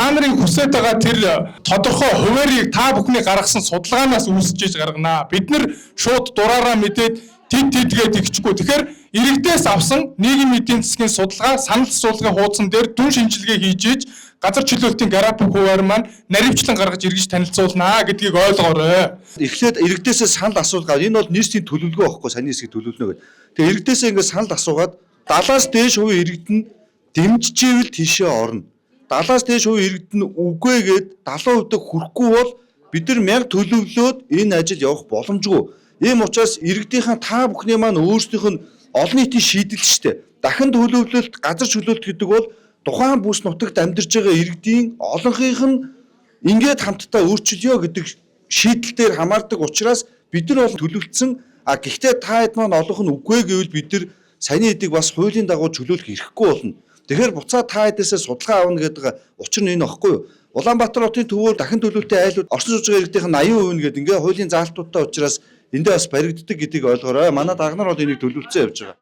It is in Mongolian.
та нарын хүсэж байгаа тэр тодорхой хуваарийг та бүхний гаргасан судалгаанаас үүсэж гаргана. Бид нар шууд дураараа мэдээд тэдгээд игчихгүй. Тэгэхээр иргэдээс авсан нийгмийн эдийн засгийн судалгаа, санал асуулгын хуудсан дээр дүн шинжилгээ хийж ийж газар чөлөөлтийн график хуваар маань наривчлан гаргаж эргэж танилцуулнаа гэдгийг ойлгоорой. Эхлээд иргэдээсээ санал асуулгаад энэ бол нийслэлийн төлөвлөгөө байхгүй, саний хэсгийг төлөвлөнө гэдэг. Тэгээ иргэдээсээ ингээд санал асуугаад 70-аас дээш хувийн иргэд нь дэмжижээвэл тийшээ орно. 70-аас дээш хувийн иргэд нь үгүй гээд 70% хүрэхгүй бол бид нар 1000 төлөвлөөд энэ ажил явах боломжгүй. Ийм учраас иргэдийнхэн та бүхний маань өөрсдийнх нь олон нийтийн шийдэл шүү дээ. Дахин төлөвлөлт, газар чөлөөлт гэдэг бол тухайн бүс нутагт амьдарч байгаа иргэдийн олонхийнх нь ингээд хамтдаа өөрчлөё гэдэг шийдэлээр хамаардаг учраас бид нар бол төлөвлөсөн. Гэхдээ та хэд маань олонх нь үгүй гэвэл бид нар саяны эдийг бас хуулийн дагуу чөлөөлөх эрхгүй болно. Тэгэхээр буцаад та хэдээсээ судалгаа авна гэдэг учир нь энэ багхгүй юу? Улаанбаатар хотын төвөөр дахин төлөвлөлтийн айлууд орсон сууж байгаа иргэдийнх нь 80% гэдэг ингээ хуулийн заалтуудтай учраас эндээ бас баригддаг гэдгийг ойлгоорой. Манай дагнар бол энийг төлөвлөсөн явж байгаа.